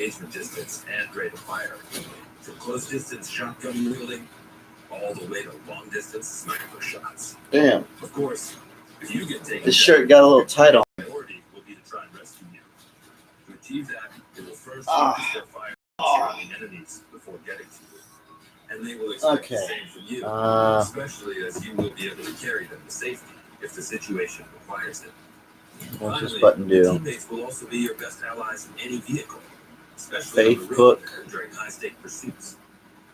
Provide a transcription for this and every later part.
engagement distance and rate of fire. From close distance shotgun wielding all the way to long distance sniper shots. Damn. Of course, if you get taken, this shirt got a little tight on. Priority will be to try and rescue you. To achieve that, it will first focus their fire on surrounding enemies before getting to you. And they will expect the same from you, especially as you will be able to carry them to safety if the situation requires it. What's this button do? Teammates will also be your best allies in any vehicle, especially on the road during high-stake pursuits.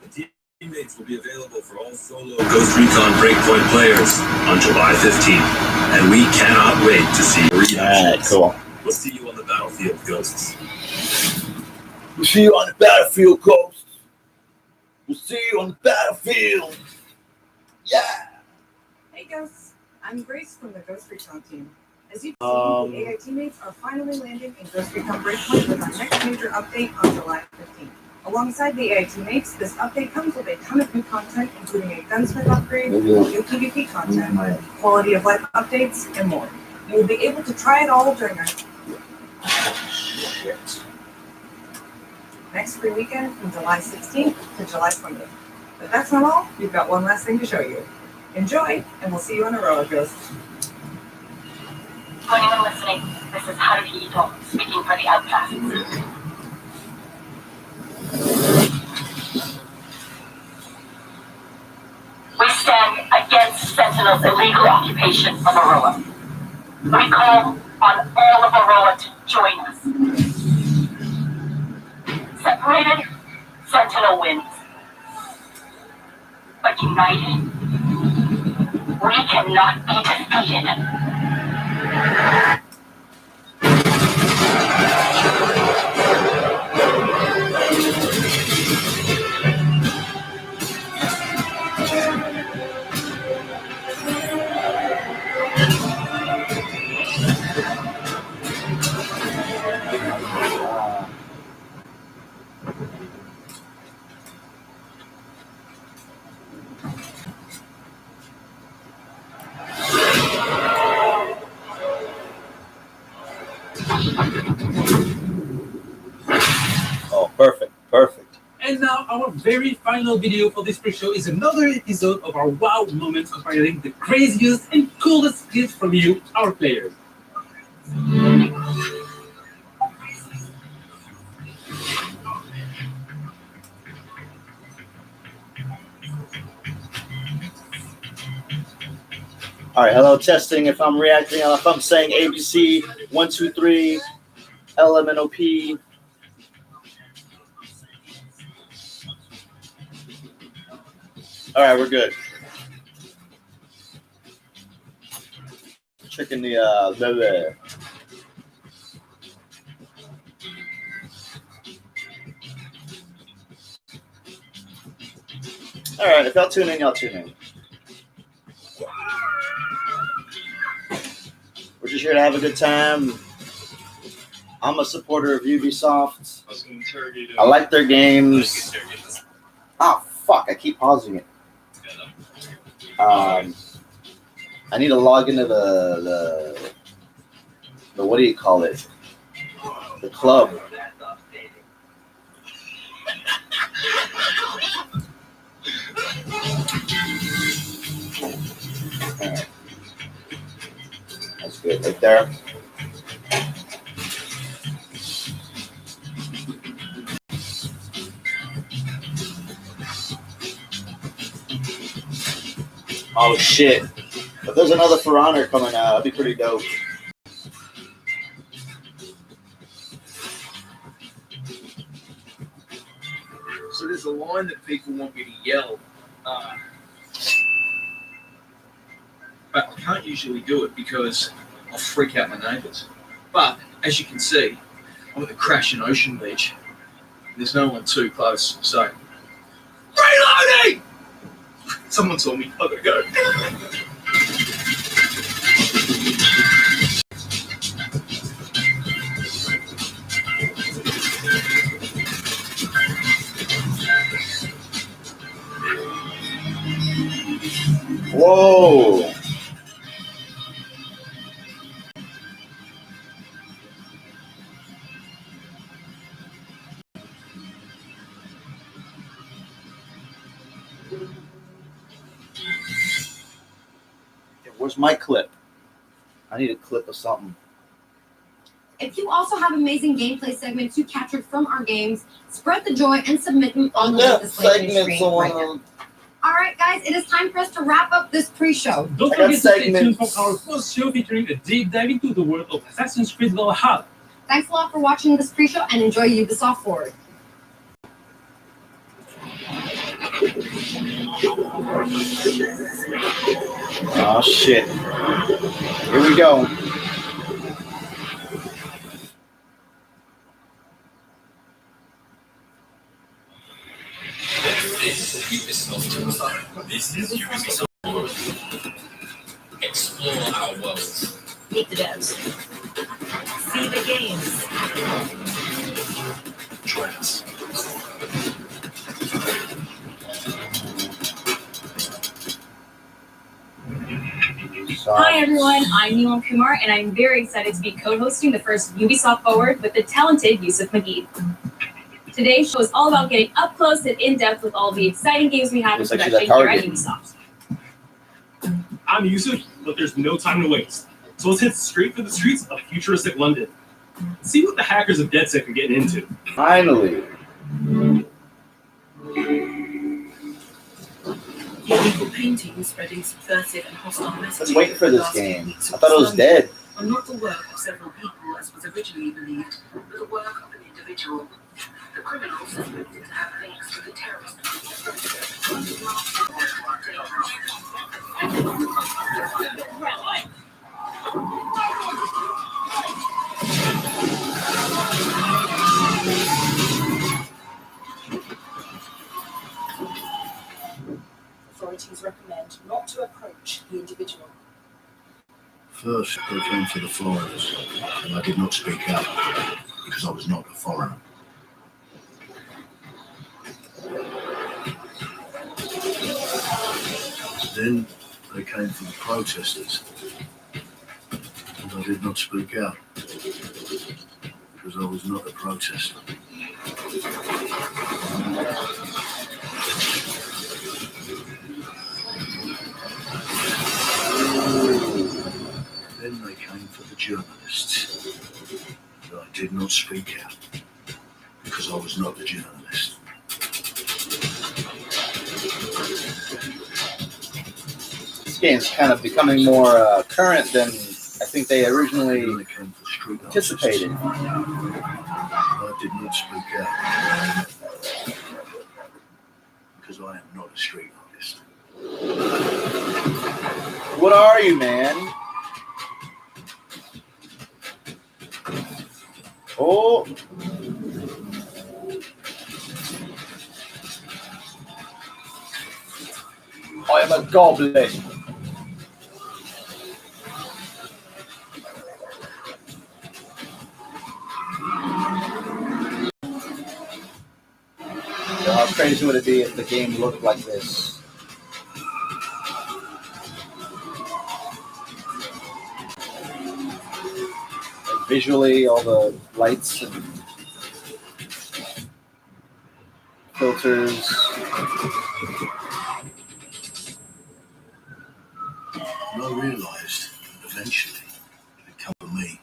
The teammates will be available for all solo Ghost Recon Breakpoint players on July 15th, and we cannot wait to see your reactions. All right, cool. We'll see you on the battlefield, Ghosts. We'll see you on the battlefield, Ghosts. We'll see you on the battlefield. Yeah. Hey, Ghosts. I'm Grace from the Ghost Recon team. As you can see, the AI teammates are finally landing in Ghost Recon Breakpoint with our next major update on July 15th. Alongside the AI teammates, this update comes with a ton of new content, including a gunsmith upgrade, new PvP content, quality of life updates, and more. You will be able to try it all during our next free weekend from July 16th to July 20th. But that's not all. We've got one last thing to show you. Enjoy, and we'll see you on the roller Ghosts. For anyone listening, this is Haruhi Ito, speaking for the Outcasts. We stand against Sentinel's illegal occupation of Aroa. We call on all of Aroa to join us. Separated, Sentinel wins. But united, we cannot be defeated. Oh, perfect. And now our very final video for this pre-show is another episode of our wow moments compiling the craziest and coolest gifts from you, our players. All right, hello, testing. If I'm reacting, if I'm saying ABC, 1, 2, 3, LMNOP. All right, we're good. Checking the All right, if y'all tune in, y'all tune in. We're just here to have a good time. I'm a supporter of Ubisoft. I like their games. Oh, fuck, I keep pausing it. I need to log into the what do you call it? The club. Right. That's good, right there. Oh shit. If there's another For Honor coming out, that'd be pretty dope. So there's a line that people want me to yell, but I can't usually do it because I'll freak out my neighbours. But as you can see, I'm at the Crashing Ocean Beach. There's no one too close, so reloading! Someone told me I gotta go. Whoa. Where's my clip? I need a clip of something. If you also have amazing gameplay segments you captured from our games, spread the joy and submit them on the link displayed on your screen right now. All right, guys, it is time for us to wrap up this pre-show. Don't forget to stay tuned for our first show featuring a deep dive into the world of Assassin's Creed Valhalla. Thanks a lot for watching this pre-show and enjoy Ubisoft Forward. Oh shit. Here we go. This is Ubisoft. This is Ubisoft World. Explore our worlds. Meet the devs. See the games. Join us. Hi everyone, I'm Neelam Kumar and I'm very excited to be co-hosting the first Ubisoft Forward with the talented Yusuf Magid. Today's show is all about getting up close and in-depth with all the exciting games we have in production here at Ubisoft. I'm Yusuf, but there's no time to waste. So let's head straight for the streets of futuristic London. See what the hackers of DeadSec are getting into. Finally. Illegal painting spreading subversive and hostile messages. I was waiting for this game. I thought it was dead. Are not the work of several people as was originally believed, but the work of an individual. The criminals suspected to have links to the terrorist Authorities recommend not to approach the individual. First, they came for the foreigners, and I did not speak out because I was not a foreigner. Then they came for the protesters, and I did not speak out because I was not a protester. Then they came for the journalists, and I did not speak out because I was not a journalist. This game's kind of becoming more current than I think they originally anticipated. I did not speak out because I am not a street artist. What are you, man? Oh. I am a goblin. How crazy would it be if the game looked like this? Like visually, all the lights and filters. And I realised eventually it'd come to me,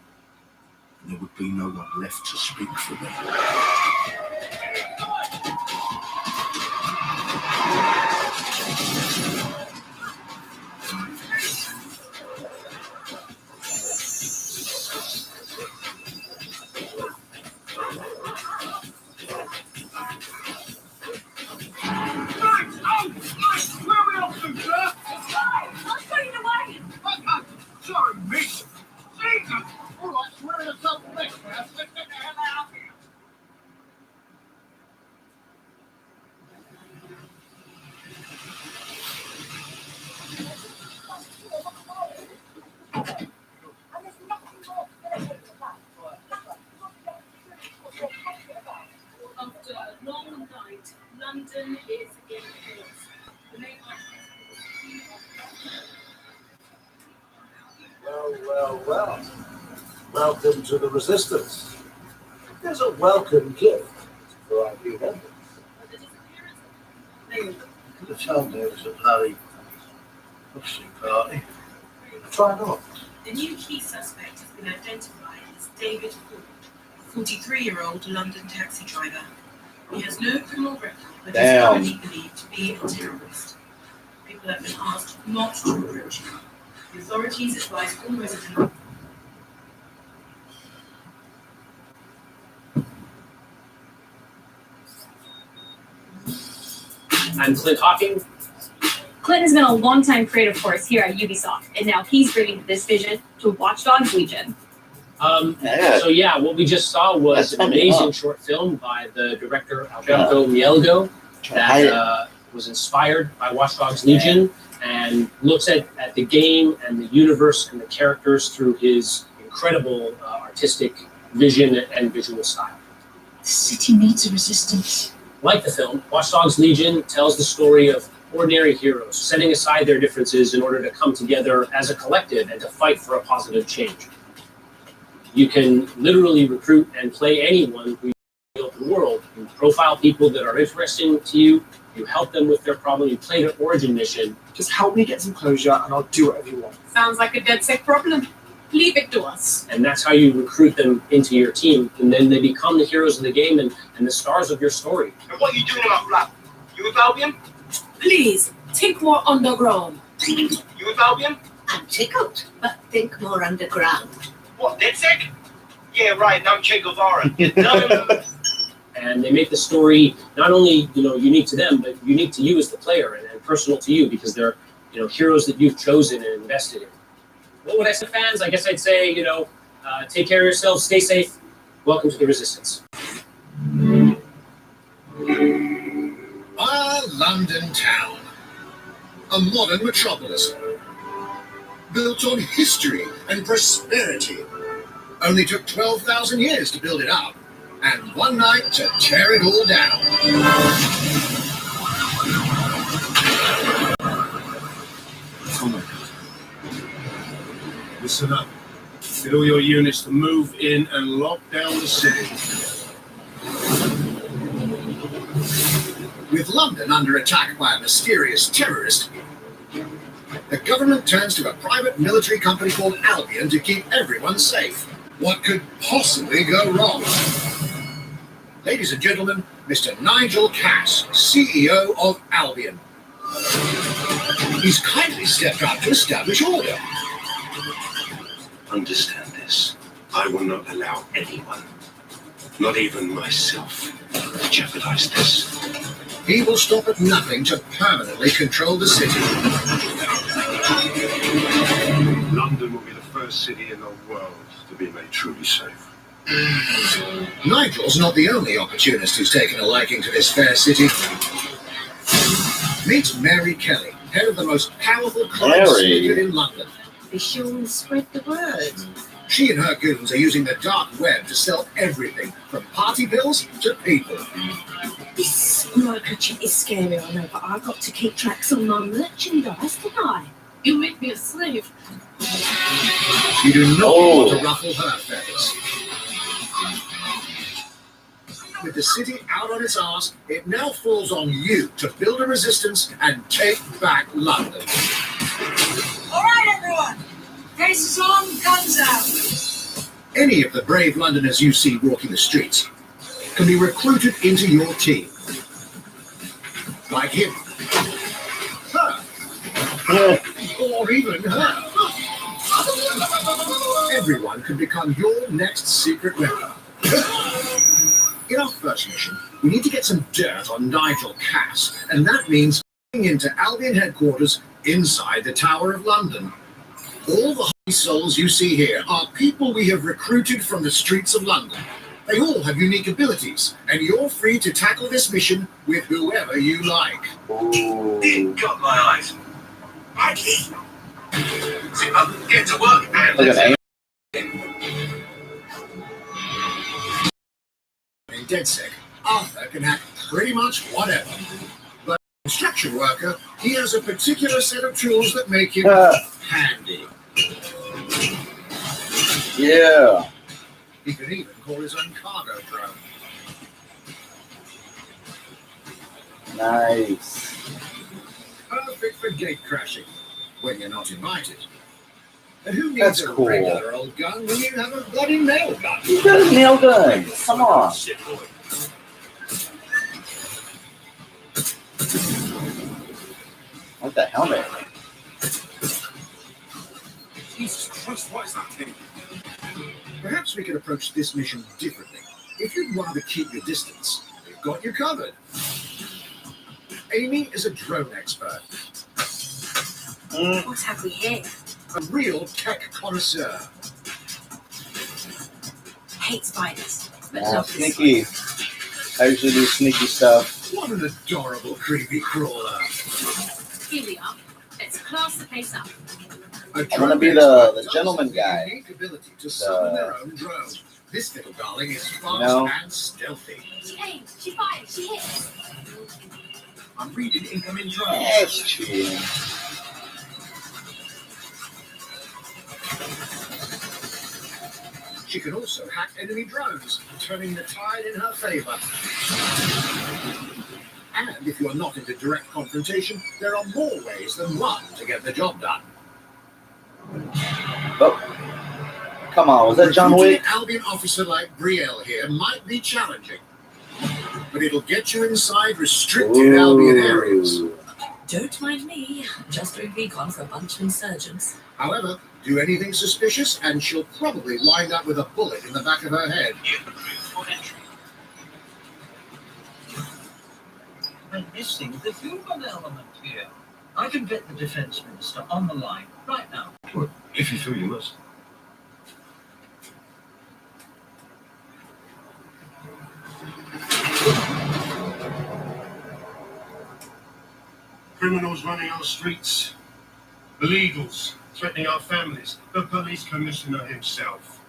and there would be no one left to speak for me. After a long night, London is in chaos. The main Well. Welcome to the Resistance. There's a welcome gift for our new members. You could have told me it was a bloody pussy party. Try not. The new key suspect has been identified as David Ford, a 43-year-old London taxi driver. He has no criminal record, but is currently believed to be a terrorist. People have been asked not to approach him. The authorities advise all residents. I'm Clint Hawking. Clint has been a longtime creative force here at Ubisoft, and now he's bringing this vision to Watch Dogs Legion. What we just saw was an amazing short film by the director Alberto Mielgo that was inspired by Watch Dogs Legion and looks at the game and the universe and the characters through his incredible artistic vision and visual style. The city needs a resistance. Like the film, Watch Dogs Legion tells the story of ordinary heroes setting aside their differences in order to come together as a collective and to fight for a positive change. You can literally recruit and play anyone who you in the open world. You profile people that are interesting to you, you help them with their problem, you play their origin mission. Just help me get some closure and I'll do whatever you want. Sounds like a dead sick problem. Leave it to us. And that's how you recruit them into your team. And then they become the heroes of the game and the stars of your story. And what are you doing about Black? You with Albion? Please, think more underground. You with Albion? I'm tickled, but think more underground. What, DedSec? Yeah, right, no Che Guevara. And they make the story not only unique to them, but unique to you as the player and personal to you because they're heroes that you've chosen and invested in. What would I say, fans? I guess I'd say take care of yourselves, stay safe. Welcome to the Resistance. Our London town, a modern metropolis, built on history and prosperity. Only took 12,000 years to build it up, and one night to tear it all down. Oh my God. Listen up. Get all your units to move in and lock down the city. With London under attack by a mysterious terrorist, the government turns to a private military company called Albion to keep everyone safe. What could possibly go wrong? Ladies and gentlemen, Mr. Nigel Cass, CEO of Albion. He's kindly stepped up to establish order. Understand this. I will not allow anyone, not even myself, to jeopardize this. He will stop at nothing to permanently control the city. London will be the first city in the world to be made truly safe. Nigel's not the only opportunist who's taken a liking to this fair city. Meet Mary Kelly, head of the most powerful crime syndicate in London. Be sure and spread the word. She and her goons are using the dark web to sell everything from party bills to people. This microchip is scary, I know, but I've got to keep tracks on my merchandise, don't I? You make me a slave. You do not want to ruffle her feathers. With the city out on its arse, it now falls on you to build a resistance and take back London. All right, everyone. Cases on, guns out. Any of the brave Londoners you see walking the streets can be recruited into your team. Like him. Her. Or even her. Everyone can become your next secret weapon. In our first mission, we need to get some dirt on Nigel Cass, and that means going into Albion headquarters inside the Tower of London. All the holy souls you see here are people we have recruited from the streets of London. They all have unique abilities, and you're free to tackle this mission with whoever you like. It got my eyes. Mikey! Zip up, get to work, and let's In DedSec, Arthur can hack pretty much whatever. But as a construction worker, he has a particular set of tools that make him handy. Yeah. He can even call his own cargo drone. Nice. Perfect for gate crashing when you're not invited. And who That's needs a cool. regular old gun when you have a bloody nail gun? You got a nail gun. Come on. What the helmet? Jesus Christ, what is that thing? Perhaps we could approach this mission differently. If you'd rather keep your distance, we've got you covered. Amy is a drone expert. What have we here? A real tech connoisseur. Hate spiders, but Ah, love this sneaky. I usually do sneaky stuff. What an adorable creepy crawler. Here we are. Let's class the place up. A I'm gonna be drone the expert gentleman does have guy. the unique ability to summon their own drone. This little darling is fast know? and stealthy. She aimed, she fired, she hit. I'm reading incoming drone. That's cheating. She can also hack enemy drones, turning the tide in her favor. And if you're not into direct confrontation, there are more ways than one to get the job done. Oh. Come on, was that John Recruiting Wick? an Albion officer like Brielle here might be challenging, but it'll get you inside restricted Albion areas. Ooh. Don't mind me, just doing recon for a bunch of insurgents. However, do anything suspicious and she'll probably wind up with a bullet in the back of her head. I'm missing the human element here. I can get the defense minister on the line right now. Well, if you feel you must. Criminals running our streets, illegals threatening our families, the police commissioner himself,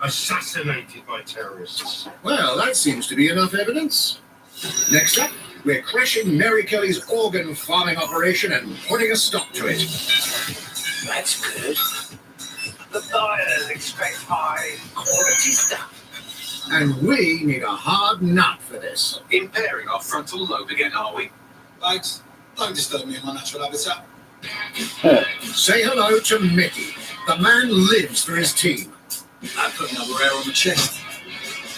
assassinated by terrorists. Well, that seems to be enough evidence. Next up, we're crashing Mary Kelly's organ farming operation and putting a stop to it. That's good. The buyers expect high quality stuff. And we need a hard nut for this. Impairing our frontal lobe again, are we? Thanks. Don't disturb me in my natural habitat. Say hello to Mickey. The man lives for his team. I put another hair on the chest.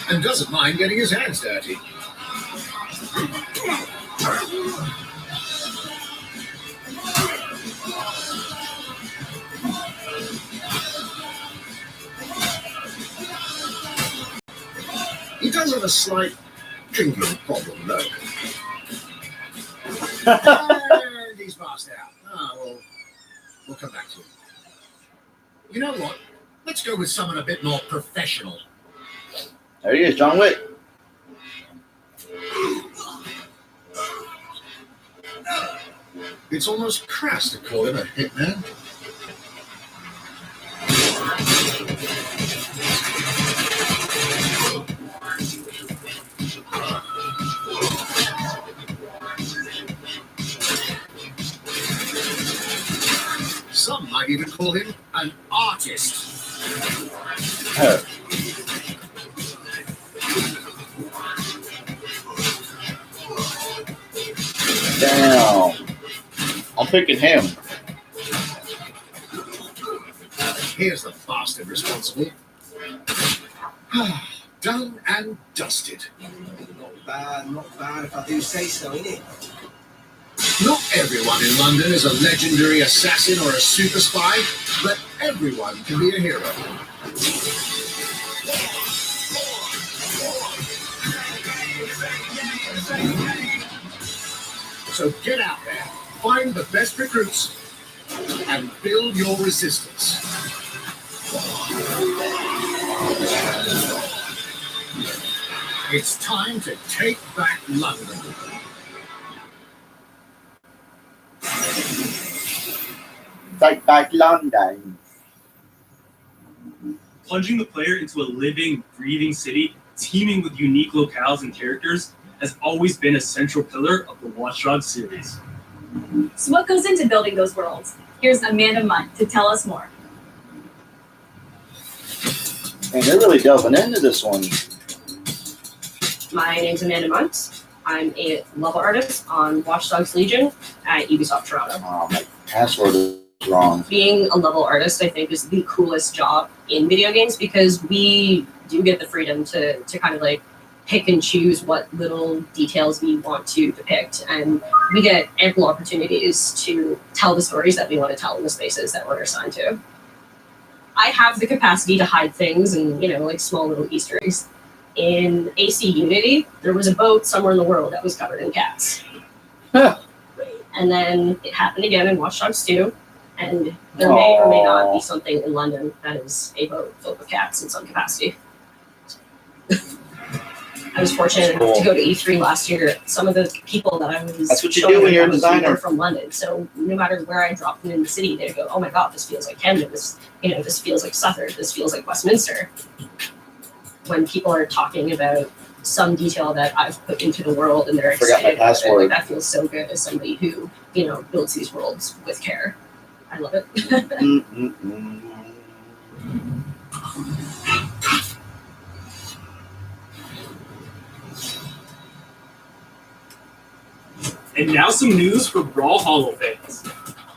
And doesn't mind getting his hands dirty. He does have a slight drinking problem, though. And he's passed out. Well, we'll come back to him. You know what? Let's go with someone a bit more professional. There he is, John Wick. It's almost crass to call him a hitman. Some might even call him an artist. Damn. I'm picking him. Here's the bastard responsible. Done and dusted. Not bad if I do say so, innit? Not everyone in London is a legendary assassin or a super spy, but everyone can be a hero. So get out there, find the best recruits, and build your resistance. It's time to take back London. Take back London. Plunging the player into a living, breathing city, teeming with unique locales and characters, has always been a central pillar of the Watch Dogs series. So what goes into building those worlds? Here's Amanda Munt to tell us more. And they're really delving into this one. My name's Amanda Munt. I'm a level artist on Watch Dogs Legion at Ubisoft Toronto. Oh, my password wrong. Being a level artist, I think, is the coolest job in video games because we do get the freedom to kind of like pick and choose what little details we want to depict, and we get ample opportunities to tell the stories that we want to tell in the spaces that we're assigned to. I have the capacity to hide things and, you know, like small little Easter eggs. In AC Unity, there was a boat somewhere in the world that was covered in cats. And then it happened again in Watch Dogs 2, and there may or may not be something in London that is a boat filled with cats in some capacity. I was fortunate enough to go to E3 last year. Some of the people that I was That's what you do when you're a designer. were from London. So no matter where I dropped them in the city, they'd go, "Oh my God, this feels like Camden. This, you know, this feels like Southwark. This feels like Westminster." When people are talking about some detail that I've put into the world and they're excited about it, like, that feels so good as somebody who, you know, builds these worlds with care. I love it. And now some news for Brawlhalla fans.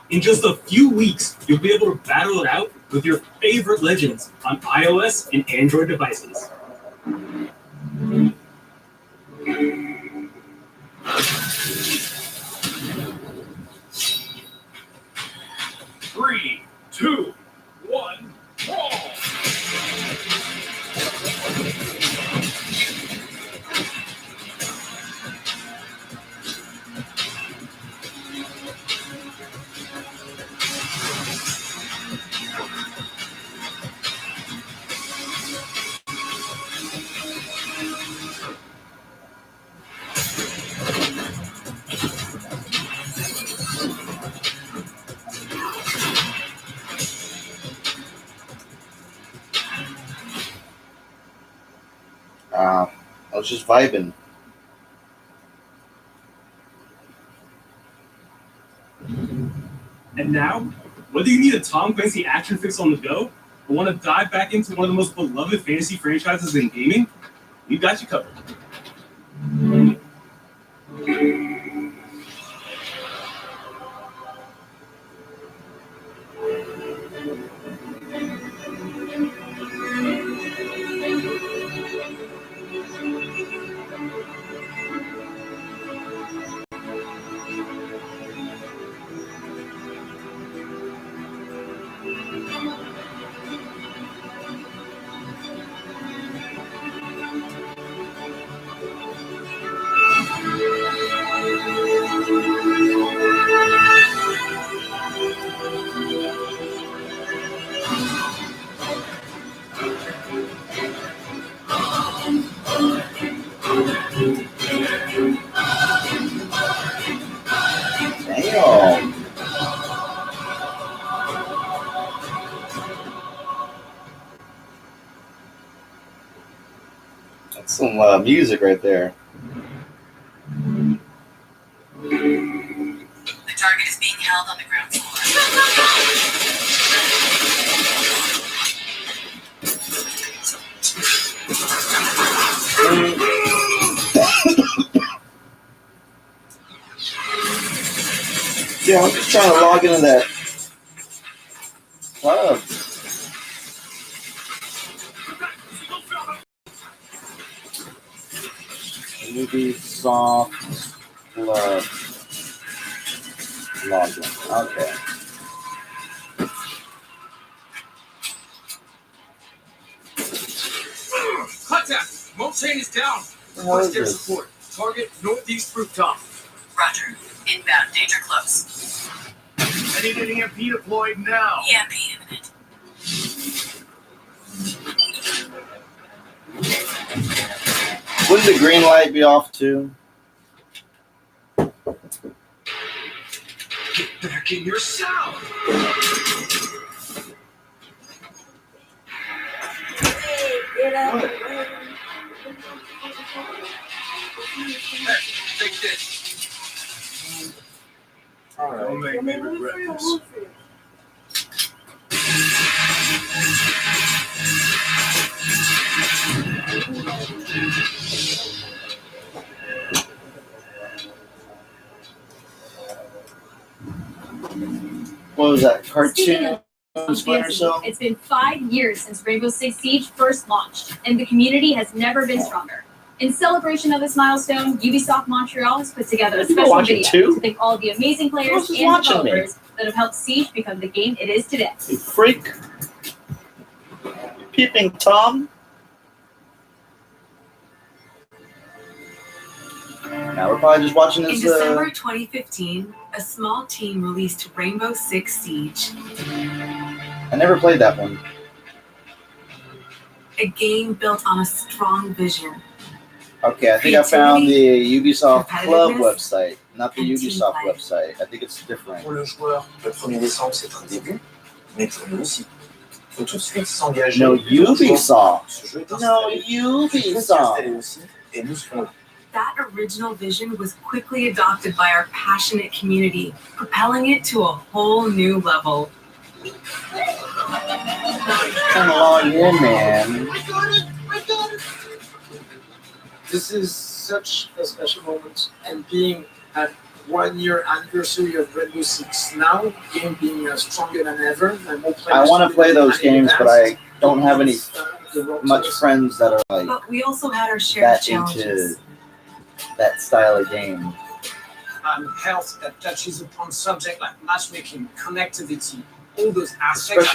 In just a few weeks, you'll be able to battle it out with your favorite legends on iOS and Android devices. 3, 2, 1, brawl! I was just vibing. And now, whether you need a Tom Clancy action fix on the go, or want to dive back into one of the most beloved fantasy franchises in gaming, we got you covered. Damn. That's some music right there. The target is being held on the ground floor. Yeah, I'm just trying to log into that club. Ubisoft Club login. Okay. Contact! Motain is down. What is Air this? support. Target northeast rooftop. Roger. Inbound. Danger close. I need an EMP deployed now. EMP imminent. Wouldn't the green light be off too? Get back in your cell! Get up. Hey, take this. Don't make me regret this. what was that, Speaking cartoon of Splinter fancy, Cell? it's been 5 years since Rainbow Six Siege first launched, and the community has never been stronger. In celebration of this milestone, Ubisoft Montreal has put together a special watching video too? to thank all the amazing players Who's and watching me? developers that have helped Siege become the game it is today. You freak. Peeping Tom. Now we're probably just watching In this. December 2015, a small team released Rainbow Six Siege, I never played that one. a game built on a strong vision. Okay, I think I found the Ubisoft Club competitiveness, website, not the and Ubisoft team play. website. I think it's different. Pour le joueur, le 1er décembre, c'est un début, mais pour nous aussi. Il faut tout de suite s'engager. No Ubisoft. Ce jeu est No installé. Le jeu s'est Ubisoft. installé aussi, et nous serons là. That original vision was quickly adopted by our passionate community, propelling it to a whole new level. Come along in, man. This is such a special moment, and being at 1 year anniversary of Rainbow Six now, game being stronger than ever, and more players. I want to play those games, but I don't have any the road much to- friends that are like But we also had our share of that challenges. into that style of game. Health that touches upon subjects like matchmaking, connectivity, all those aspects.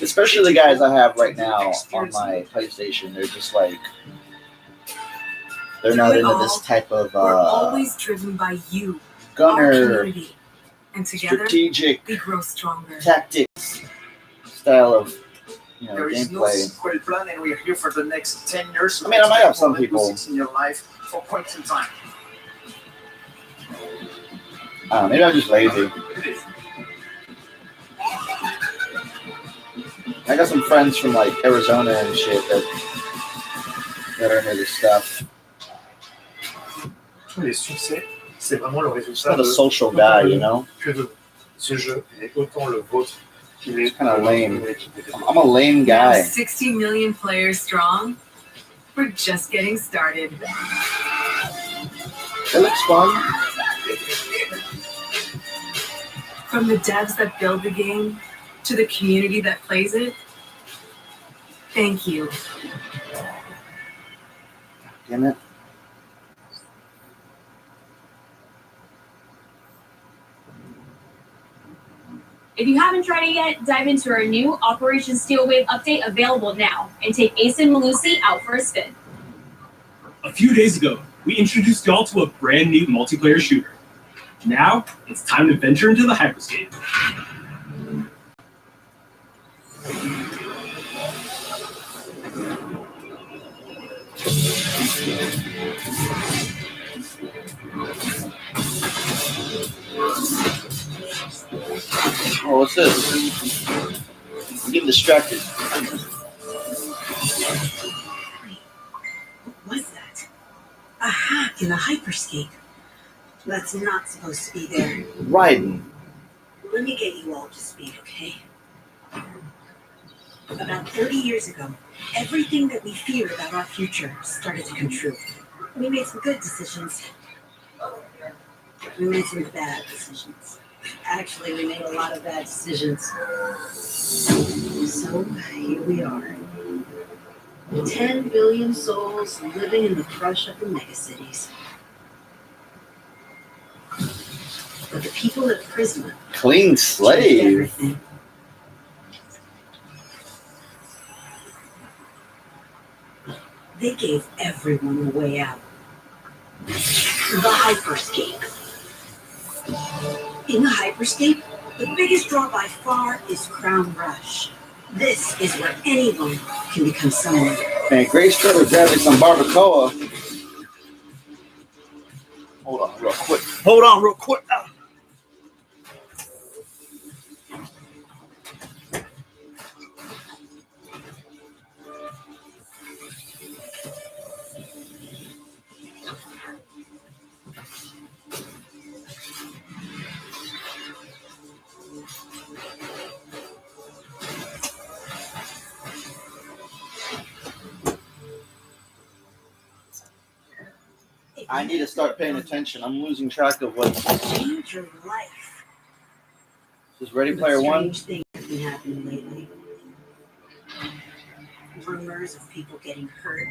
Especially the guys I have right now on my PlayStation. They're just like they're not Through it into this all, type of We're always driven by you, our gunner community, and together strategic we grow stronger. tactics style of There is no gameplay. sequel plan, and we're here for the next 10 years. So I mean, I might have some Rainbow people. Six in your life for quite some time. Maybe I'm just lazy. I got some friends from like Arizona and shit that are into this stuff. Tous les succès, c'est vraiment le résultat Not a de social autant guy, le you know. que de ce jeu est autant le vôtre qu'il est Kind of lame. de l'équipe des I'm a lame Now guy. 60 million players strong. We're just getting started. It looks fun. From the devs that build the game to the community that plays it, thank you. Damn it. If you haven't tried it yet, dive into our new Operation Steel Wave update available now and take Ace and Malusi out for a spin. A few days ago, we introduced y'all to a brand new multiplayer shooter. Now, it's time to venture into the hyperscape. Oh, what's this? I'm getting distracted. What was that? A hack in the hyperscape. That's not supposed to be there. Riding. Let me get you all to speed, okay? About 30 years ago, everything that we feared about our future started to come true. We made some good decisions. We made some bad decisions. Actually, we made a lot of bad decisions. So, here we are. 10 billion souls living in the crush of the megacities. But the people at Prisma Clean changed slave. everything. They gave everyone a way out. The hyperscape. In the hyperscape, the biggest draw by far is Crown Rush. This is where anyone can become someone. Man, Grace Trevor grabbing some barbacoa. Hold on real quick. Hold on real quick. Ah. I need to start paying attention. I'm losing track of what. Change your life. Is Ready Player One? Strange things have been happening lately. Rumors of people getting hurt.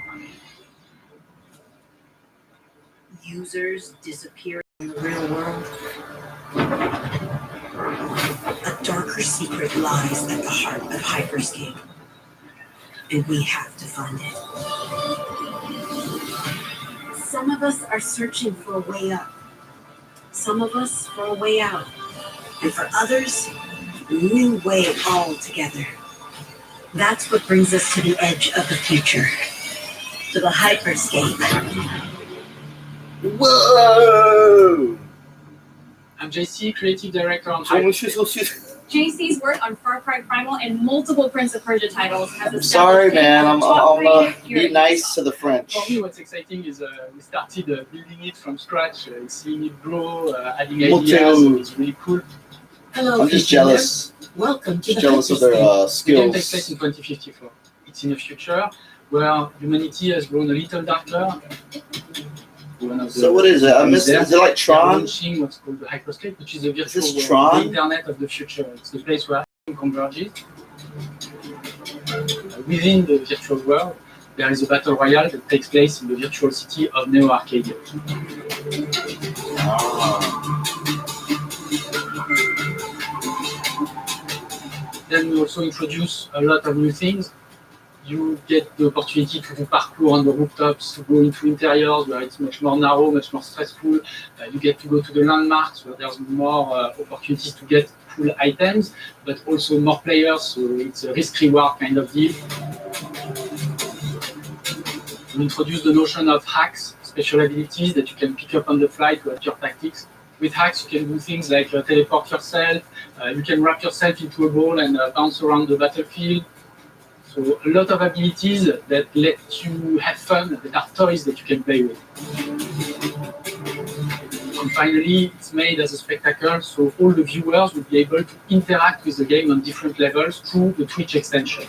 Users disappearing in the real world. A darker secret lies at the heart of Hyperscape. And we have to find it. Some of us are searching for a way up. Some of us for a way out. And for others, a new way altogether. That's what brings us to the edge of the future. To the Hyperscape. Whoa! I'm JC, creative director on JC's work on Far Cry Primal and multiple Prince of Persia titles has established Sorry, him man. as a I'm top creative here be at nice Ubisoft. to the French. For me, what's exciting is we started building it from scratch, seeing it grow, adding Me ideas, so too. it's really cool. Hello, I'm just jealous. Welcome to Just the jealous of their Hyperscape. The game takes place skills. in 2054. It's in a future where humanity has grown a little darker. So what is it? I missed. Is it like Tron? Launching what's called the Hyperscape, which is a virtual this world, Tron? the internet of the future. It's the place where everything converges. Within the virtual world, there is a battle royale that takes place in the virtual city of Neo Arcadia. Then we also introduce a lot of new things. You get the opportunity to do parkour on the rooftops, to go into interiors where it's much more narrow, much more stressful. You get to go to the landmarks where there's more opportunities to get cool items, but also more players, so it's a risk-reward kind of deal. We introduce the notion of hacks, special abilities that you can pick up on the fly to add your tactics. With hacks, you can do things like teleport yourself, you can wrap yourself into a ball and bounce around the battlefield. So a lot of abilities that let you have fun, that are toys that you can play with. And finally, it's made as a spectacle, so all the viewers will be able to interact with the game on different levels through the Twitch extension.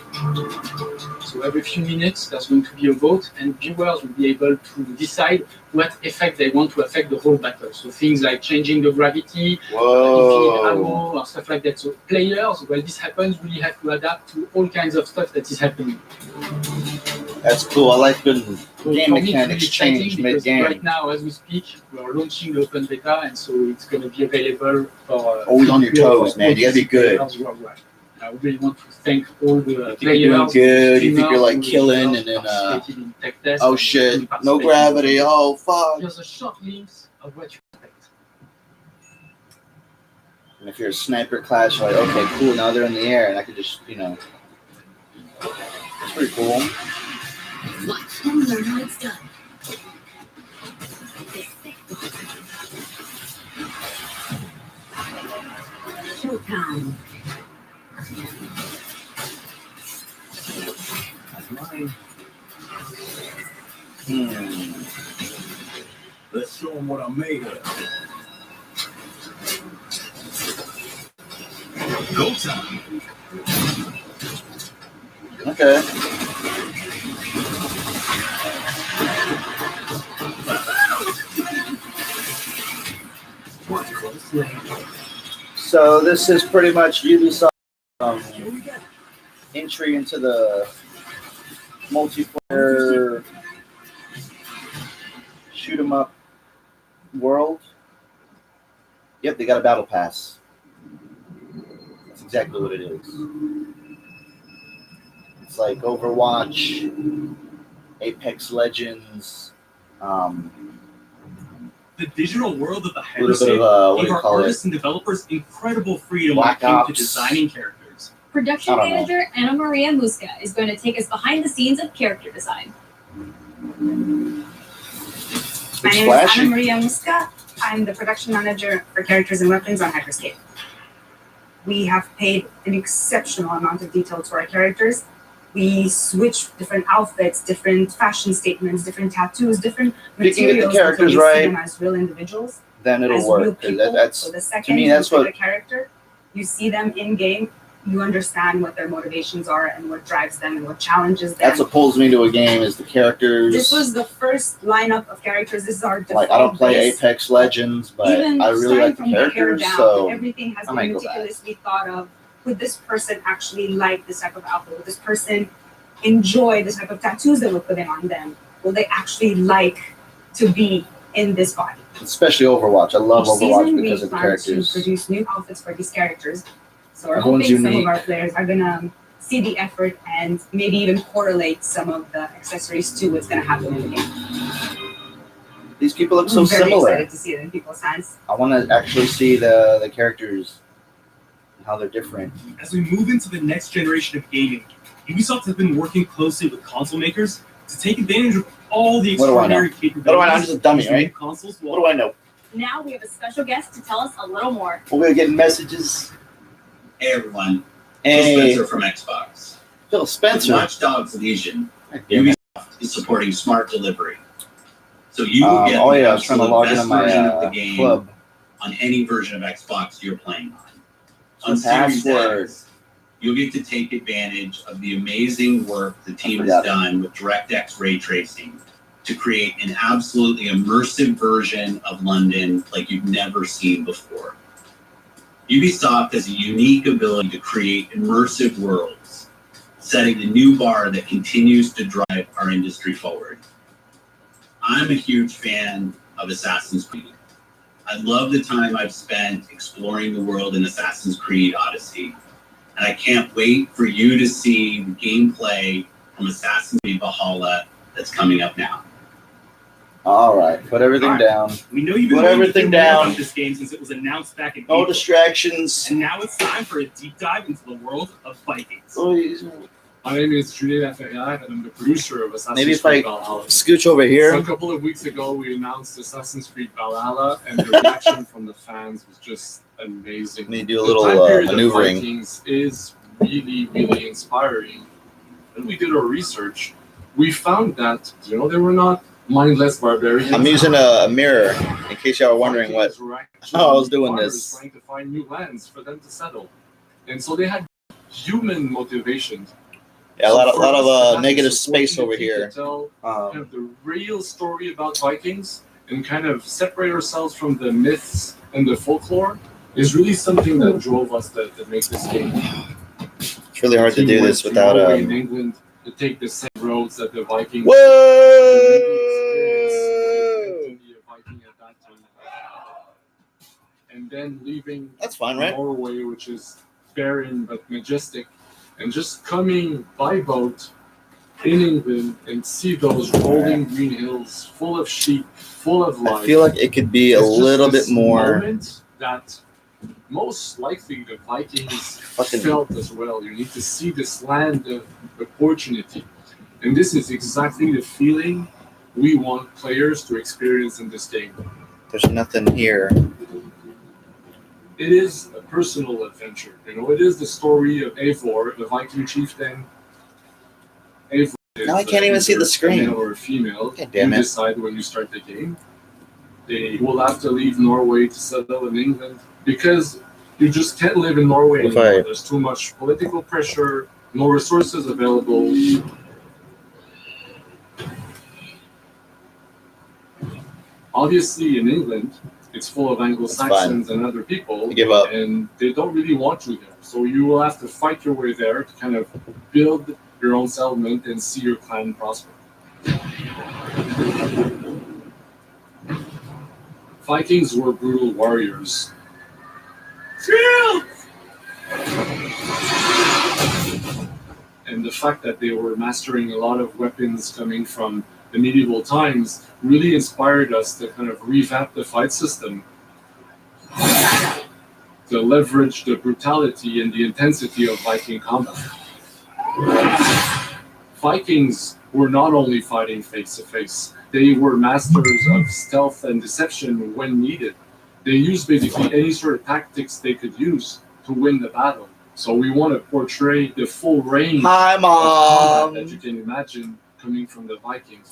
So every few minutes, there's going to be a vote, and viewers will be able to decide what effect they want to affect the whole battle. So things like changing the gravity, infinite ammo, or stuff like that. So players, while this happens, really have to adapt to all kinds of stuff that is happening. That's cool. I like when So game for me, it's mechanics really change exciting because mid-game. right now, as we speak, we're launching the open beta, and so it's going to be available for Always on your toes, for man. You gotta be good. players worldwide. I really want to thank all the You think players. you're doing good, you think you're like streamers, killing, and then participated in tech tests oh and shit, really no participated. gravity. Oh fuck. Here's a short glimpse of what you expect. And if you're a sniper class, you're like, okay, cool. Now they're in the air, and I could just, it's pretty cool. Watch and learn how it's done. Showtime. That's mine. Let's show them what I'm made of. Go time. Okay. So this is pretty much Ubisoft entry into the multiplayer shoot 'em up world. Yep, they got a battle pass. That's exactly what it is. It's like Overwatch, Apex Legends, The digital world of the a little bit Hyperscape of what do gave you our call artists it? and developers incredible freedom Black when it came to Ops. designing characters. Production I don't know. manager Anna Maria Muska is going to take us behind the scenes of character design. My name is Anna Maria Muska. I'm the production manager for characters and weapons on Hyperscape. We have paid an exceptional amount of detail to our characters. We switch different outfits, different fashion statements, different tattoos, different If you can get the materials characters until we see right, them as real individuals. then it'll as work. real 'Cause people. that's So the to second me, you that's pick what a character, you see them in game, you understand what their motivations are and what drives them and what challenges them. That's what pulls me to a game is the characters. This was the first lineup of characters. This is our default Like I don't play base. Apex Legends, but Even I really like the starting from hair characters, down, so everything has I been might go back. meticulously thought of. Would this person actually like this type of outfit? Would this person enjoy the type of tattoos that we're putting on them? Will they actually like to be in this body? Especially Overwatch. I love Each Overwatch season, because we of the plan characters. to produce new outfits for these characters. So we're Everyone's hoping some unique. of our players are gonna see the effort and maybe even correlate some of the accessories to what's gonna happen in the game. These people look so I'm very similar. excited to see it in people's hands. I want to actually see the characters, and how they're different. As we move into the next generation of gaming, Ubisoft has been working closely with console makers to take advantage of all the What do I know? extraordinary capabilities. What do I know? I'm just a dummy, these new right? Consoles What do I know? Now we have a special guest to tell us a little more. We're getting messages. Hey everyone, Hey. Phil Spencer from Xbox. Phil Spencer. Watch Dogs Legion. damn it. Ubisoft is supporting smart delivery, so you will get Oh the yeah, I was trying to absolute log best into my version of the game club. on any version of Xbox you're playing on. On What's the Series password? X, you'll get to take advantage of the amazing work the team has forgot it. done with DirectX ray tracing to create an absolutely immersive version of London like you've never seen before. Ubisoft has a unique ability to create immersive worlds, setting a new bar that continues to drive our industry forward. I'm a huge fan of Assassin's Creed. I love the time I've spent exploring the world in Assassin's Creed Odyssey, and I can't wait for you to see the gameplay from Assassin's Creed Valhalla that's coming up now. All right, put everything All right. down. We know you've been Put waiting to everything hear more down. about this game since it was announced back in No April. distractions. And now it's time for a deep dive into the world of Vikings. My name is Julien Laferrière, and I'm the producer of Assassin's Maybe if Creed I Valhalla. scooch over So a here. couple of weeks ago, we announced Assassin's Creed Valhalla, and the reaction from the fans was just amazing. Let me do a The little time period of maneuvering. Vikings is really, really inspiring. When we did our research, we found that they were not mindless barbarians. I'm using a mirror in case y'all were wondering what. Vikings were actually Oh, I was doing farmers this. trying to find new lands for them to settle, and so they had human motivations. Yeah, a So lot of for us, it has negative this space over opportunity here. to tell kind of the real story about Vikings and kind of separate ourselves from the myths and the folklore is really something that drove us to make this game. It's really hard to Team do went this to without Norway and England to take the same roads that the Vikings. And then leaving That's fine, right? Norway, which is barren but majestic, and just coming by boat in England and see those rolling green hills full of sheep, full of life. I feel like it could be a It's just little this bit more. moment that most likely the Vikings Fucking- felt as well. You need to see this land of opportunity. And this is exactly the feeling we want players to experience in this game. There's nothing here. It is a personal adventure. It is the story of Eivor, the Viking chieftain. Eivor is Now I can't even see the either screen. male or a female. God damn You it. decide when you start the game. They will have to leave Norway to settle in England because you just can't live in Norway If anymore. I- There's too much political pressure, no resources available. Obviously, in England, it's full of Anglo-Saxons and other people, I give up. and they don't really want you there. So you will have to fight your way there to kind of build your own settlement and see your clan prosper. Vikings were brutal warriors. And the fact that they were mastering a lot of weapons coming from the medieval times really inspired us to kind of revamp the fight system to leverage the brutality and the intensity of Viking combat. Vikings were not only fighting face to face, they were masters of stealth and deception when needed. They used basically any sort of tactics they could use to win the battle. So we want to portray the full range Hi, of Mom. combat that you can imagine coming from the Vikings.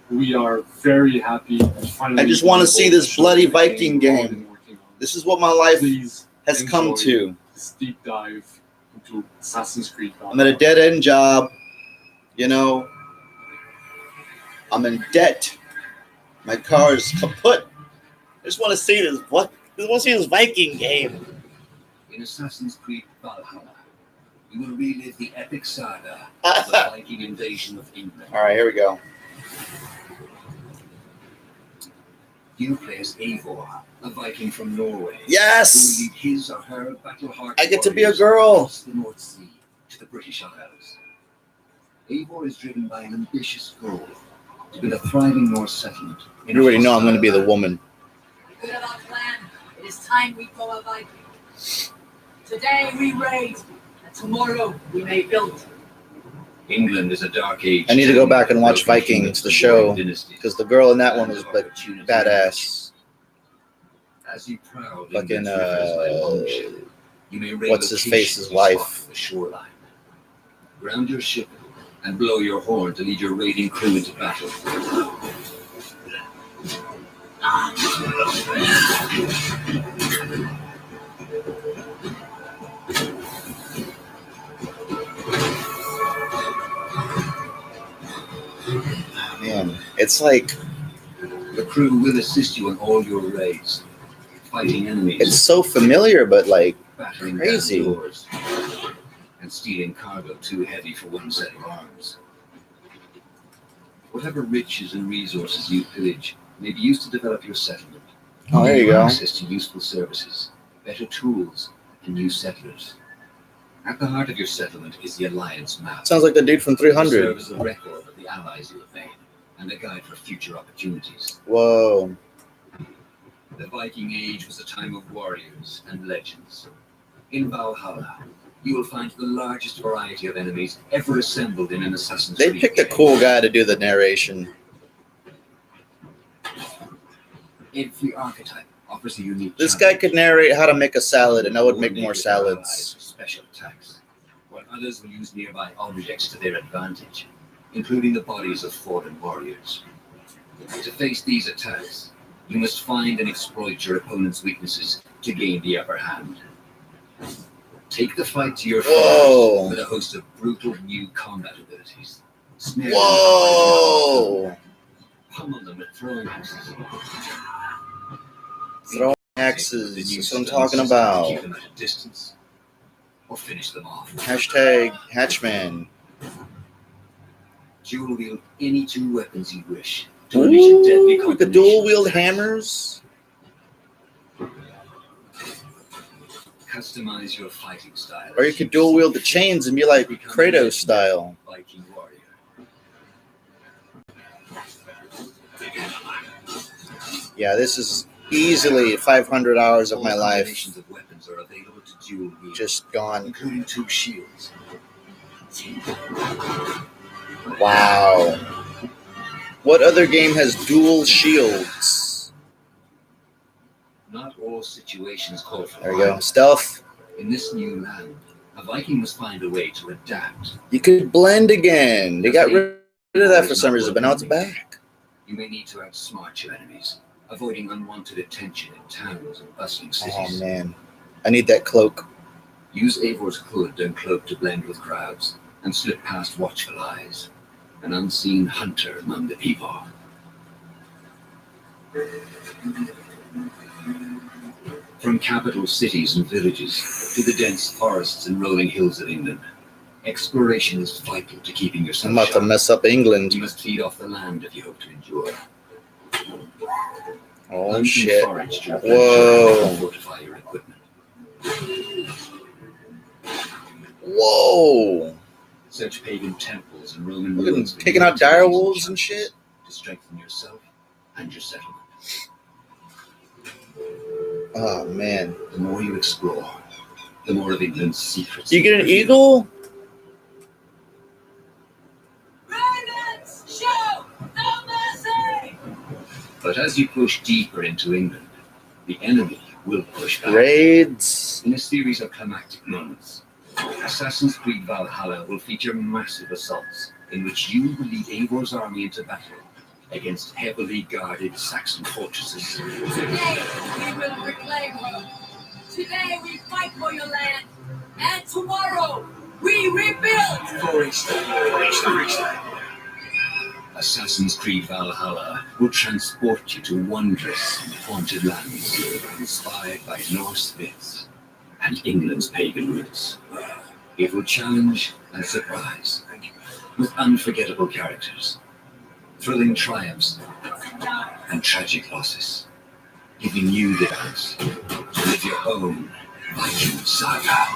We we are very happy. I just want to see this bloody Viking game. This is what my life has come to. This deep dive into Assassin's Creed. I'm at a dead-end job. You know, I'm in debt. My car is kaput. I just want to see this. What? I just want to see this Viking game. In Assassin's Creed Valhalla, you will relive the epic saga of the Viking invasion of England. All right, here we go. You play as Eivor, a Viking from Norway. Yes! Who will lead his or her battle-hardened I get to be a warriors girl. across the North Sea to the British Isles. Eivor is driven by an ambitious goal to build a thriving Norse settlement. You already know I'm going to be the woman. Good of our plan. It is time we go a Viking. Today we raid, and tomorrow we may build. England is a dark age. I need to go back and watch Vikings, the show, because the girl in that one was like badass. As you proud Fucking, you may raid what's his face's wife? the shoreline. Ground your ship and blow your horn to lead your raiding crew into battle. Man, it's like the crew will assist you in all your raids, fighting enemies. It's so familiar, but like battering crazy. down doors, and stealing cargo too heavy for one set of arms. Whatever riches and resources you pillage may be used to develop your settlement. Oh, there you Give go. access to useful services, better tools, and new settlers. At the heart of your settlement is the Alliance map. Sounds like the dude from 300. It serves as a record of the allies you have made and a guide for future opportunities. Whoa. The Viking Age was a time of warriors and legends. In Valhalla, you will find the largest variety of enemies ever assembled in an Assassin's They Creed picked a game. cool guy to do the narration. Every archetype offers a unique This guy could narrate how to make a salad, and I would make more salads. salads. Special attacks, while others will use nearby objects to their advantage, including the bodies of fallen warriors. To face these attacks, you must find and exploit your opponent's weaknesses to gain the upper hand. Take the fight to your Whoa. foes with a host of brutal new combat abilities. Snare Whoa. them, pummel them with throwing axes. Throwing axes, that's what I'm talking about. Keep them at a distance, or finish them off. Hashtag Hatchman. Dual wield any two weapons you wish to unleash a deadly Ooh, with the dual wield hammers. Customize your fighting style. Or you could dual wield the chains and be like Kratos style. Viking warrior. Yeah, this is easily 500 hours of my life. Combinations of weapons are available to dual wield, Just gone. including two shields. Wow. What other game has dual shields? Not all situations call for There we go. violence. Stealth. In this new land, a Viking must find a way to adapt. You could blend again. They got rid of that for some reason, but now it's back. You may need to outsmart your enemies, avoiding unwanted attention in towns and bustling cities. Oh man, I need that cloak. Use Eivor's hood and cloak to blend with crowds and slip past watchful eyes, an unseen hunter among the people. From capital cities and villages to the dense forests and rolling hills of England, exploration is vital to keeping yourself I'm about to sharp. mess up England. You must feed off the land if you hope to endure. Oh Hunt and shit. forage to replenish Whoa. and fortify your equipment. Whoa. Search pagan temples and Roman Look at ruins them for taking new out dire activities and wolves and shit. to strengthen yourself and your settlement. Oh man. The more you explore, the more of England's secrets. You get an eagle? Ravens, show no mercy! But as you push deeper into England, the enemy will push back. Raids. In a series of climactic moments, Assassin's Creed Valhalla will feature massive assaults in which you will lead Eivor's army into battle against heavily guarded Saxon fortresses. Today we will reclaim her. Today we fight for your land. And tomorrow we rebuild. Assassin's Creed Valhalla will transport you to wondrous and haunted lands inspired by Norse myths and England's pagan roots. It will challenge and surprise with unforgettable characters, thrilling triumphs, and tragic losses, giving you the chance to live your own Viking saga.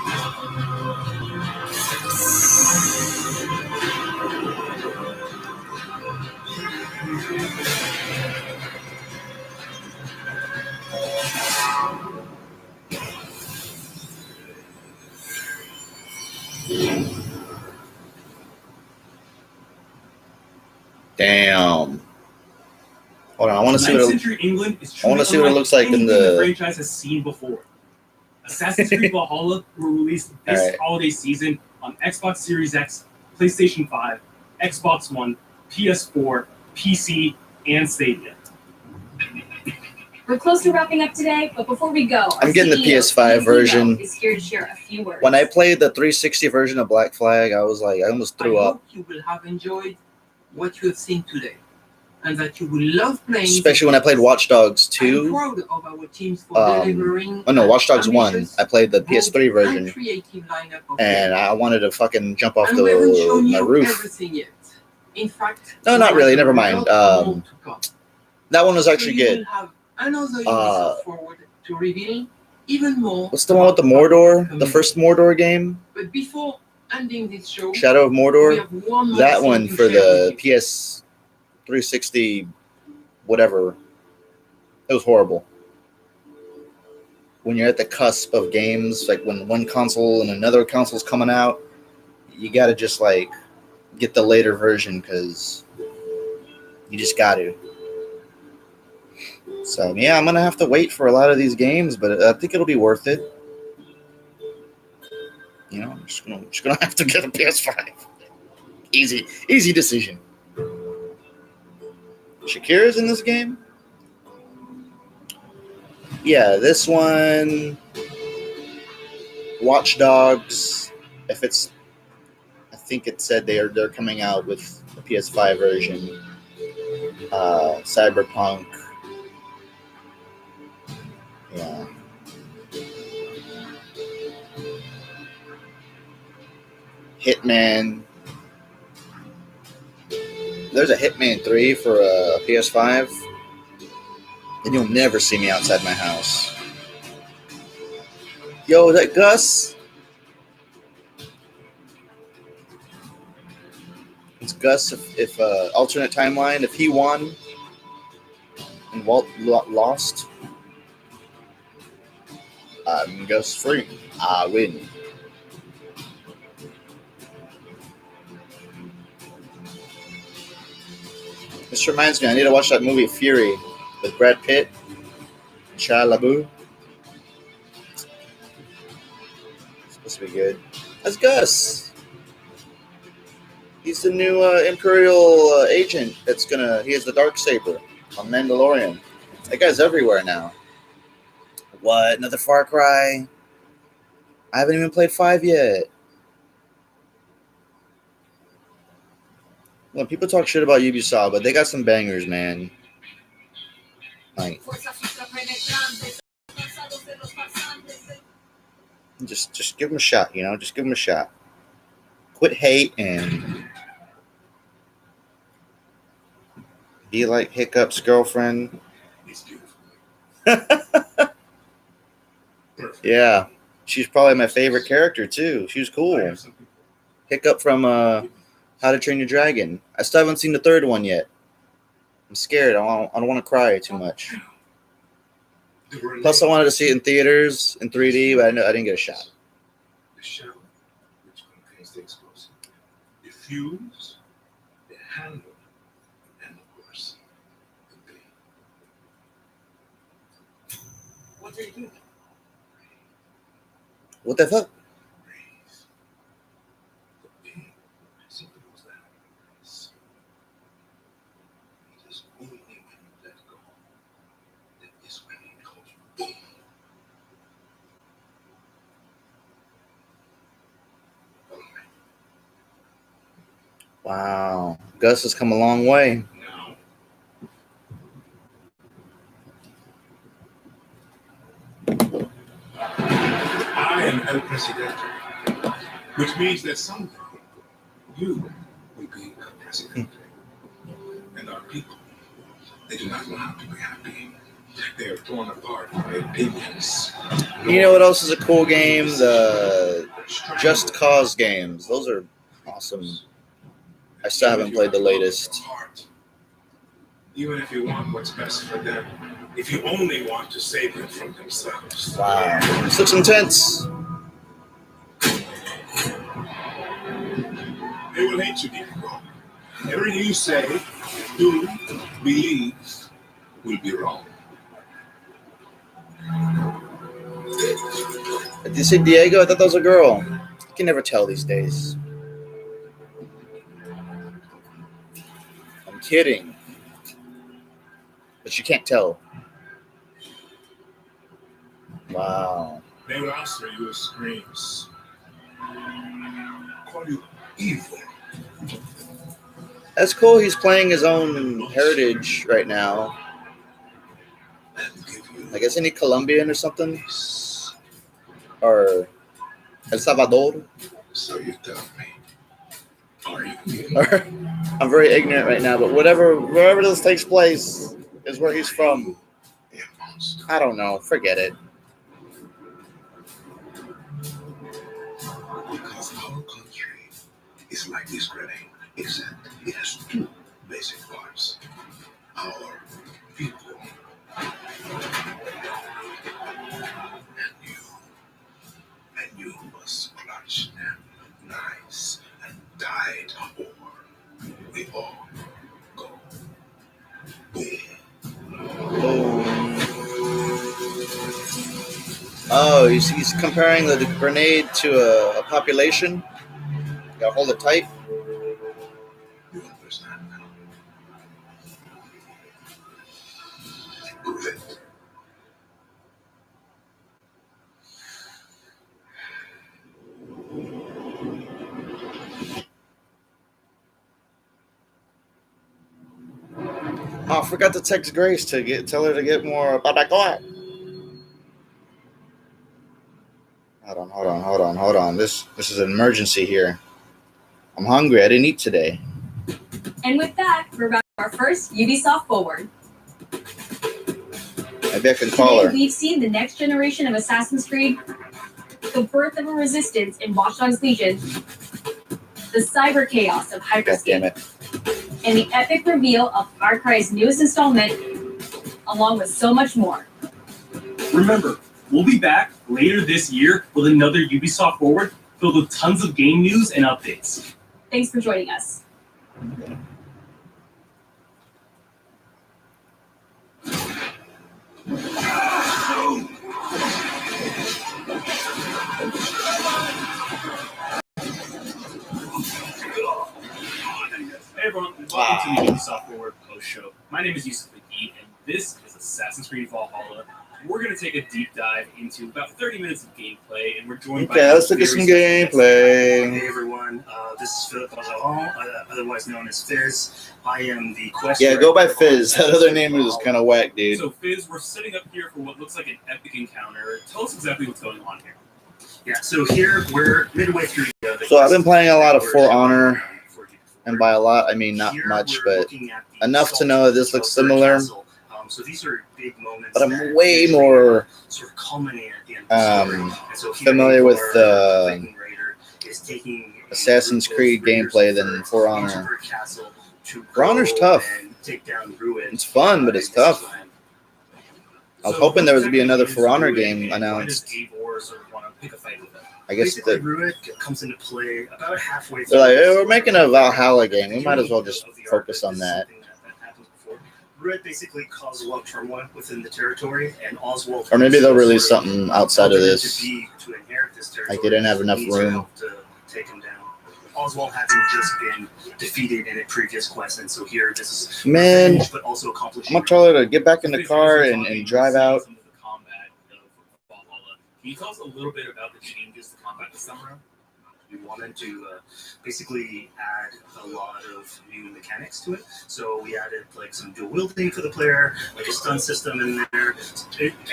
Damn. Hold on, I want to see Ninth what century England is I want to see what it looks like in anything the franchise has seen before. Assassin's Creed Valhalla will release this holiday season on Xbox Series X, PlayStation 5, Xbox One, PS4, PC, and Stadia. We're close to wrapping up today, but before we go, I'm getting the PS5 version. is here to share a few words. When I played the 360 version of Black Flag, I was like, I almost threw up. You will have enjoyed what you have seen today, and that you will love playing. Especially when I played Watch Dogs 2. I'm proud of our teams for delivering. Oh no, Watch Dogs 1. I played the PS3 and version, creative lineup of and I wanted to fucking jump off and we haven't shown my you roof. everything yet. In fact, No, not really. Never mind. That one was so actually you good. will have another Ubisoft forward to reveal even more. What's the one with the Mordor? The first Mordor game? But before ending this show, Shadow of we Mordor? have one more That thing one to for share the with you. PS 360, whatever. It was horrible. When you're at the cusp of games, like when one console and another console's coming out, you gotta just like get the later version because you just got to. So yeah, I'm gonna have to wait for a lot of these games, but I think it'll be worth it. You know, I'm just gonna have to get a PS5. Easy decision. Shakira's in this game? Yeah, this one. Watch Dogs. I think it said they're coming out with the PS5 version. Cyberpunk. Yeah. Hitman. There's a Hitman 3 for a PS5. And you'll never see me outside my house. Yo, is that Gus? It's Gus if alternate timeline, if he won and Walt lost, I'm Gus free. I win. This reminds me, I need to watch that movie Fury with Brad Pitt and Shia LaBeouf. It's supposed to be good. That's Gus. He's the new Imperial agent he has the Darksaber on Mandalorian. That guy's everywhere now. What? Another Far Cry? I haven't even played 5 yet. Well, people talk shit about Ubisoft, but they got some bangers, man. Like, just give them a shot, you know? Just give them a shot. Quit hate and be like Hiccup's girlfriend. Yeah, she's probably my favorite character too. She was cool. Hiccup from How to Train Your Dragon. I still haven't seen the third one yet. I'm scared. I don't want to cry too much. Plus, I wanted to see it in theaters in 3D, but I didn't get a shot. The shell, which contains the explosive, the fuse, the handle, and of course, the blade. What are you doing? What the fuck? Wow. Gus has come a long way. I am El Presidente, which means that someday you will be El Presidente. And our people, they do not know how to be happy. They are torn apart by opinions. You know what else is a cool game? The Just Cause games. Those are awesome. I still haven't played the latest. Even if you want what's best for them, if you only want to save them from themselves. Wow. This looks intense. They will hate you deep wrong. Everything you say, do, believe will be wrong. Did you say Diego? I thought that was a girl. You can never tell these days. I'm kidding. But you can't tell. Wow. They will answer you with screams. Call you evil. That's cool. He's playing his own heritage right now. I guess any Colombian or something? Or El Salvador? So you tell me. Are you? I'm very ignorant right now, but wherever this takes place is where he's from. I don't know. Forget it. Because our country is like this grenade, except it has two basic parts. Our people and you must clutch them nice and tight, or we all go boom. Oh, he's comparing the grenade to a population. You gotta hold it tight. You understand now? Prove it. Oh, I forgot to text Grace to tell her to get more barbacoa. Hold on. This is an emergency here. I'm hungry. I didn't eat today. And with that, we're about our first Ubisoft Forward. Maybe I can call Today, her. we've seen the next generation of Assassin's Creed, the birth of a resistance in Watch Dogs Legion, the cyber chaos of God damn Hyperscape, it. and the epic reveal of Far Cry's newest installment, along with so much more. Remember, we'll be back later this year with another Ubisoft Forward filled with tons of game news and updates. Thanks for joining us. Hey everyone, and welcome to the Ubisoft Forward post show. My name is Yusuf McGee, and this is Assassin's Creed Valhalla. We're going to take a deep dive into about 30 minutes of gameplay, and we're joined by... Okay, let's look at some gameplay. Hey everyone, this is Philip Valjean, otherwise known as Fizz. I am the quest. Yeah, go by Fizz. That other name is kind of whack, dude. So Fizz, we're sitting up here for what looks like an epic encounter. Tell us exactly what's going on here. Yeah, so here we're midway through the So I've been playing a lot of For Honor, and by a lot, I mean not much, but enough to know that this looks similar. So these are big moments. But I'm way more sort of culminate at the end of the story. And so here familiar with Viking Raider is taking Assassin's Creed gameplay than For Honor. For Honor's tough. Take down ruins. It's fun, but it's tough. I was hoping there would be another For Honor game announced. I guess basically Ruin comes into play about halfway they're like, hey, we're making a Valhalla game. We might as well just focus on that. Ruin basically caused a lot of turmoil within the territory, and Oswald. Or maybe they'll release something outside of this. To inherit this territory, Like they didn't have enough room. To take him down. Oswald having just been defeated in a previous quest, and so here this is Man, revenge, but also I'm accomplishing. gonna tell her to get back in the car and drive out. Can you tell us a little bit about the changes to combat this time around? we wanted to basically add a lot of new mechanics to it. So we added like some dual wielding for the player, like a stun system in there,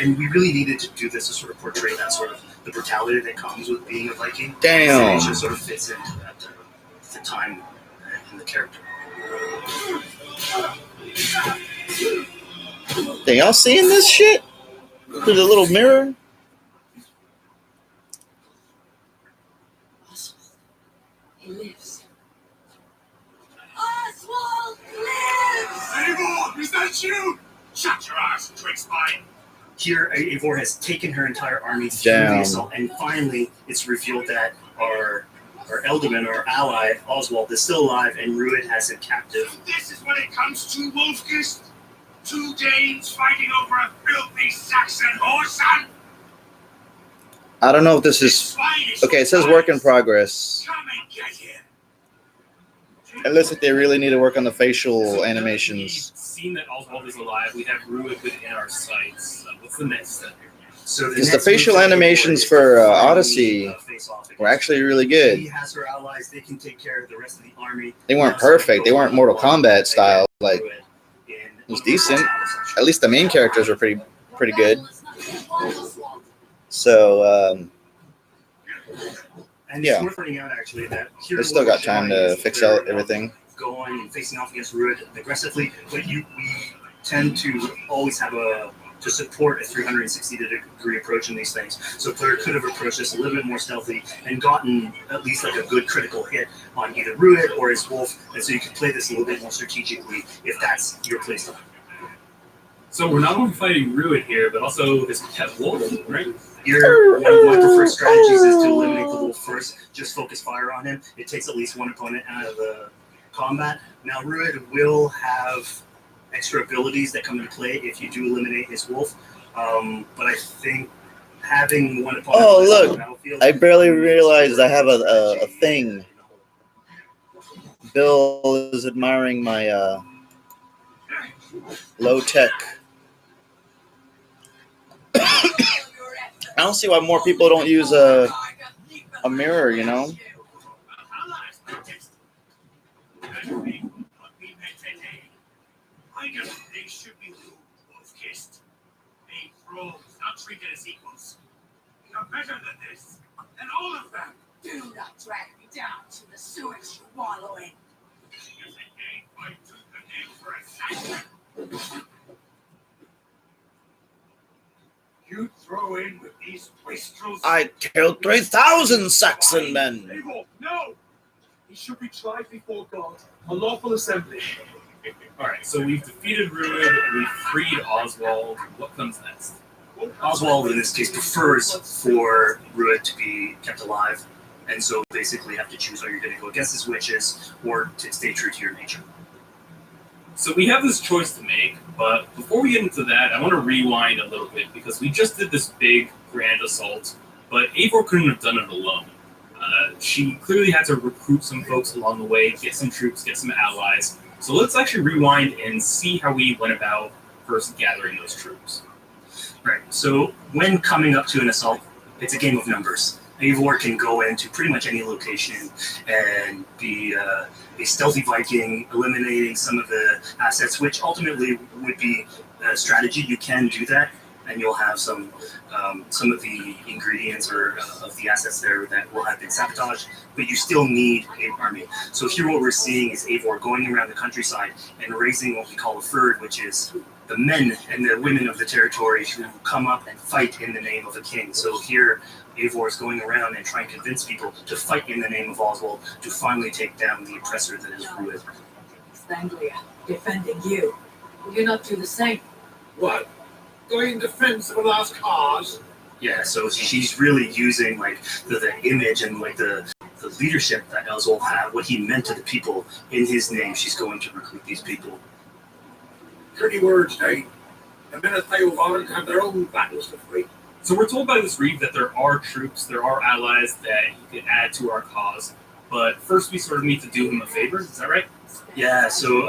and we really needed to do this to sort of portray that sort of the brutality that comes with being a Viking. Damn. So it just sort of fits into that the time and the character. Are y'all seeing this shit through the little mirror? He lives. Oswald lives! Eivor, is that you? Shut your ass, twig spine. Here, Eivor has taken her entire army through the assault, and finally it's revealed that our Ealdorman, our ally, Oswald, is still alive, and Rued has him captive. This is what it comes to, Wolfgist? 2 Danes fighting over a filthy Saxon horse, son? I don't know if this is... Okay, it says work in progress. Come and get him. It looks like they really need to work on the facial animations. Seeing that Oswald is alive, we have Rued within our sights. What's the next step here? So Because the facial animations for Odyssey were actually really good. He has her allies, they can take care of the rest of the army. They weren't perfect. They weren't Mortal Kombat style. Like, it was decent. At least the main characters were pretty good. So, And yeah. it's worth pointing out actually that here They still got time to fix out everything. Going and facing off against Rued aggressively, but we tend to always have to support a 360-degree approach in these things. So player could have approached this a little bit more stealthy and gotten at least like a good critical hit on either Rued or his wolf, and so you can play this a little bit more strategically if that's your playstyle. So we're not only fighting Rued here, but also his pet wolf, right? One of my preferred strategies is to eliminate the wolf first. Just focus fire on him. It takes at least one opponent out of the combat. Now, Rued will have extra abilities that come into play if you do eliminate his wolf. But I think having one opponent... Oh, look. I barely realized I have a thing. Bill is admiring my low-tech... I don't see why more people don't use a mirror, you know? I don't think they should be rude, Wolf-Kissed. They froze, not treated as equals. You're better than this, than all of them. Do not drag me down to the sewage you wallow in. She is a gang fight tooth and nail for assassin. You throw in with these wastrels. I killed 3,000 Saxon men. Eivor, no! He should be tried before God. A lawful assembly. Alright, so we've defeated Rued, we've freed Oswald. What comes next? Oswald, in this case, prefers for Rued to be kept alive, and so basically have to choose whether you're going to go against his wishes or to stay true to your nature. So we have this choice to make, but before we get into that, I want to rewind a little bit because we just did this big, grand assault, but Eivor couldn't have done it alone. She clearly had to recruit some folks along the way, get some troops, get some allies. So let's actually rewind and see how we went about first gathering those troops. Right, so when coming up to an assault, it's a game of numbers. Eivor can go into pretty much any location and be a stealthy Viking, eliminating some of the assets, which ultimately would be a strategy. You can do that, and you'll have some of the ingredients or of the assets there that will have been sabotaged, but you still need an army. So here what we're seeing is Eivor going around the countryside and raising what we call a fyrd, which is the men and the women of the territory who come up and fight in the name of a king. So here, Eivor is going around and trying to convince people to fight in the name of Oswald to finally take down the oppressor that is Rued. Anglia, defending you. Will you not do the same? What? Going in defense of a lost cause? Yeah, so she's really using like the image and like the leadership that Oswald had, what he meant to the people in his name. She's going to recruit these people. Pretty words, eh? The men of Theovaland have their own battles to fight. So we're told by this read that there are troops, there are allies that you can add to our cause, but first we sort of need to do him a favor, is that right? Yeah, so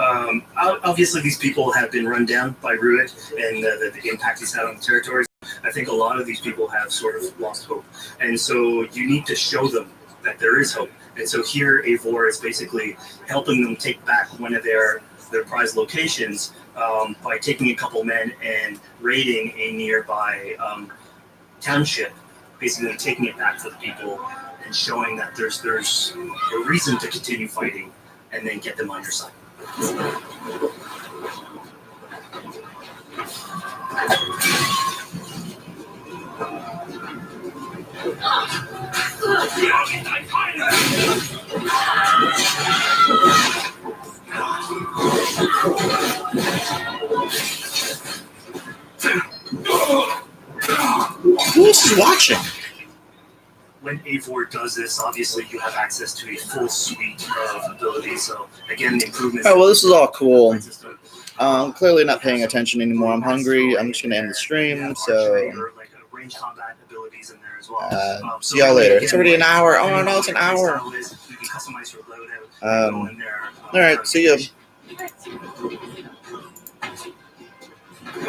obviously these people have been run down by Rued and the impact he's had on the territories. I think a lot of these people have sort of lost hope. And so you need to show them that there is hope. And so here, Eivor is basically helping them take back one of their prized locations by taking a couple men and raiding a nearby township, basically taking it back for the people and showing that there's a reason to continue fighting, and then get them on your side. Who's watching? When Eivor does this, obviously you have access to a full suite of abilities. So again, the improvements. Oh, well, this is all cool. Clearly not paying attention anymore. I'm hungry. I'm just gonna end the stream. So range combat abilities in there as well. see y'all later. It's already an hour. Oh no, it's an hour. You can customize your loadout. All right, see ya.